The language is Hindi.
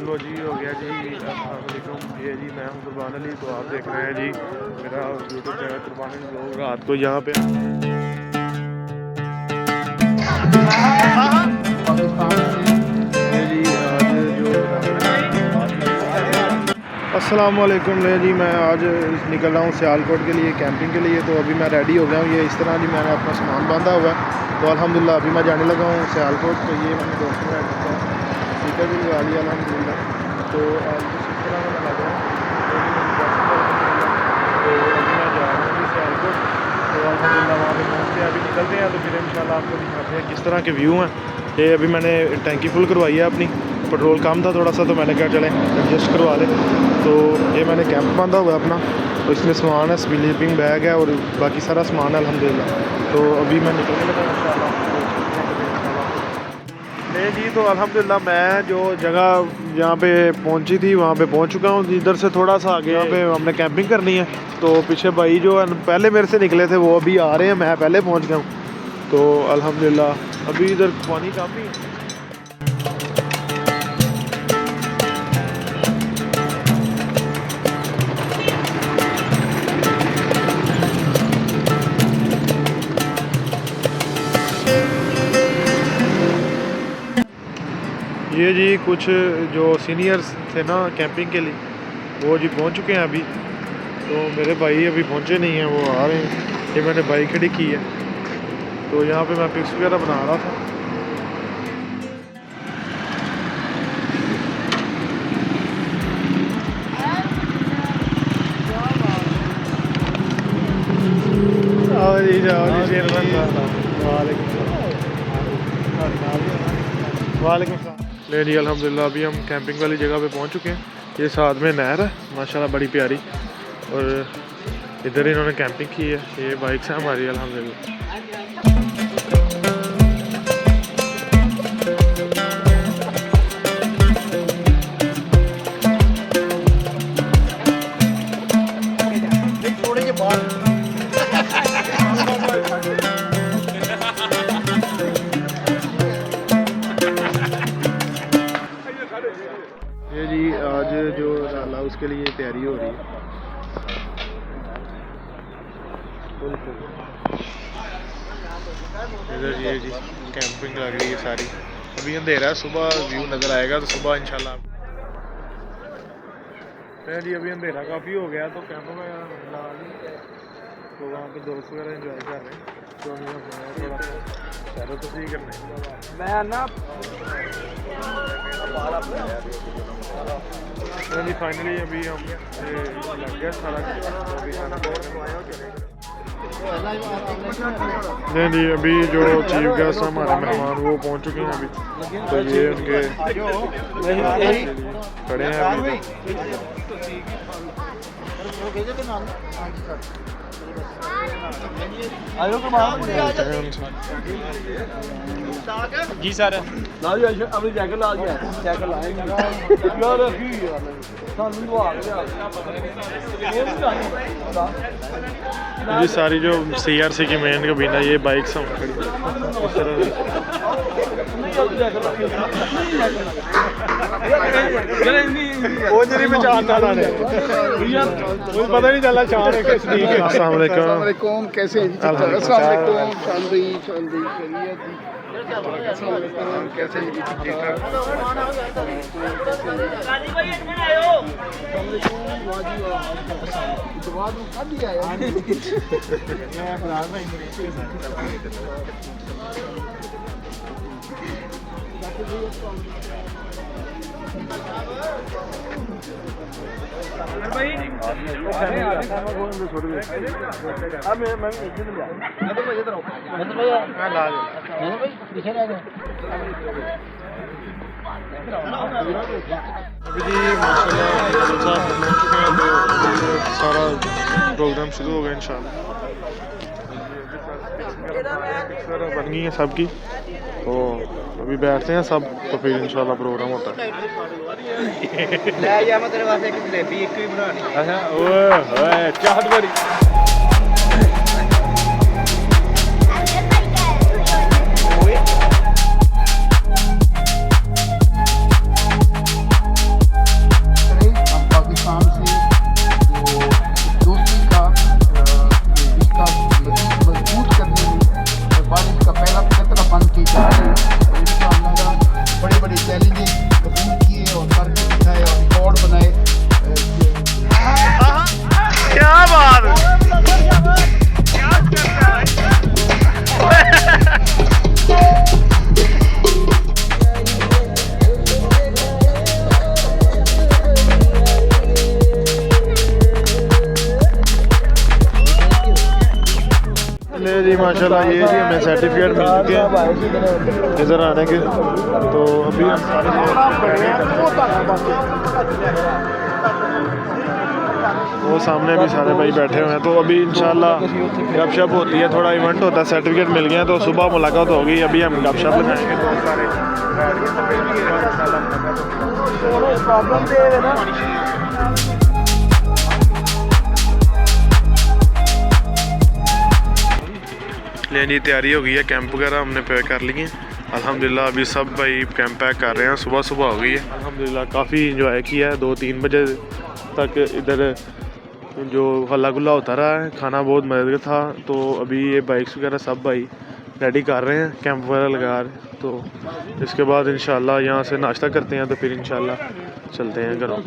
हेलो जी, हो गया जी। अस्सलाम वालेकुम। ये जी मैं हूं कुर्बान अली, तो आप देख रहे हैं जी मेरा यूट्यूब चैनल कुर्बान अली लोग। रात को यहाँ पे जी आज जो अस्सलाम वालेकुम ले जी, मैं आज निकल रहा हूँ सियालकोट के लिए कैंपिंग के लिए। तो अभी मैं रेडी हो गया हूँ। ये इस तरह जी मैंने अपना सामान बांधा हुआ है। तो अल्हम्दुलिल्लाह अभी मैं जाने लगा हूँ सियालकोट। तो ये मैंने दोस्तों ने स्पीकर भी लगा लिया अल्हम्दुलिल्लाह। तो आज कुछ इस तरह मैं लगा रहा हूँ। तो अभी मैं जा रहा हूँ जी सियालकोट। तो अल्हम्दुलिल्लाह वहाँ पे पहुँच के अभी निकलते हैं। तो फिर इंशाल्लाह आपको दिखाते हैं किस तरह के व्यू हैं। ये अभी मैंने टैंकी फुल करवाई है अपनी, पेट्रोल कम था थोड़ा सा, तो मैंने कहा चलें एडजस्ट करवा लें। तो ये मैंने कैंप बांधा हुआ है अपना। तो इसमें सामान है, स्लीपिंग बैग है और बाकी सारा सामान है अल्हम्दुलिल्लाह। तो अभी मैं निकलने लगा इंशाल्लाह। नहीं जी, तो अल्हम्दुलिल्लाह मैं जो जगह जहाँ पे पहुँची थी वहाँ पे पहुँच चुका हूँ। इधर से थोड़ा सा आगे यहाँ पे हमने कैंपिंग करनी है। तो पीछे भाई जो पहले मेरे से निकले थे वो अभी आ रहे हैं, मैं पहले पहुँच गया हूँ। तो अल्हम्दुलिल्लाह अभी इधर पानी काफ़ी है। ये जी कुछ जो सीनियर्स थे ना कैंपिंग के लिए, वो जी पहुंच चुके हैं अभी। तो मेरे भाई अभी पहुंचे नहीं हैं, वो आ रहे हैं। ये मैंने बाइक खड़ी की है। तो यहाँ पे मैं पिक्स वगैरह बना रहा था। वालेकुम सलाम। ले जी अल्हम्दुलिल्लाह अभी हम कैंपिंग वाली जगह पे पहुंच चुके हैं। ये साथ में नहर है माशाल्लाह बड़ी प्यारी, और इधर इन्होंने कैंपिंग की है। ये बाइक्स है हमारी अल्हम्दुलिल्लाह। ये जी आज जो डाला उसके लिए तैयारी हो रही है। इधर ये जी कैंपिंग लग रही है सारी। अभी अंधेरा है, सुबह व्यू नज़र आएगा तो सुबह इंशाल्लाह। जी अभी अंधेरा काफ़ी हो गया तो कैंप में ला ली। तो वहाँ पे दोस्त वगैरह एंजॉय कर रहे हैं। तो थोड़ा सा ज़्यादा तो सही करना है मैं ना जी। फाइनली अभी हम लग गया सारा। नहीं जी अभी जो चीफ गेस्ट हमारे मेहमान वो पहुंच चुके हैं अभी। तो ये उनके खड़े हैं अभी। जी सर अपनी जैकेट ला गया जैकेट लाएंगे जी सारी जो CRC की मेन कबीना ये बाइक्स हैं खड़ी इस तरह। वो नहीं पहचानता ने, मुझे पता नहीं चला चांद है किस दी है। अस्सलाम वालेकुम, कैसे हैं जी? अस्सलाम वालेकुम, चांदी चांदी कैसे हैं जी? ठीक ठाक। अभी जी माशाल्लाह साहब पहुंच चुके हैं। तो सारा प्रोग्राम शुरू होगा इंशाल्लाह। बन गई है सबकी। तो अभी बैठते हैं सब, तो फिर इंशाल्लाह प्रोग्राम होता है। चाहत बड़ी जी माशाल्लाह, ये जी हमें सर्टिफिकेट मिल चुके हैं इधर आने के। तो अभी हम वो सामने भी सारे भाई बैठे हुए हैं। तो अभी इंशाल्लाह गपशप होती है, थोड़ा इवेंट होता है, सर्टिफिकेट मिल गया तो सुबह मुलाकात होगी। अभी हम गपशप लगाएंगे तो सारे ले जी तैयारी हो गई है, कैंप वगैरह हमने पैक कर लिए हैं अल्हम्दुलिल्लाह। अभी सब भाई कैंप पैक कर रहे हैं, सुबह सुबह हो गई है अल्हम्दुलिल्लाह। काफ़ी इंजॉय किया है, 2-3 बजे तक इधर जो हल्ला गुल्ला होता रहा है, खाना बहुत मज़ेदार था। तो अभी ये बाइक्स वगैरह सब भाई रेडी कर रहे हैं, कैंप वगैरह लगा रहे हैं। तो इसके बाद इंशाल्लाह यहाँ से नाश्ता करते हैं, तो फिर इंशाल्लाह चलते हैं घरों।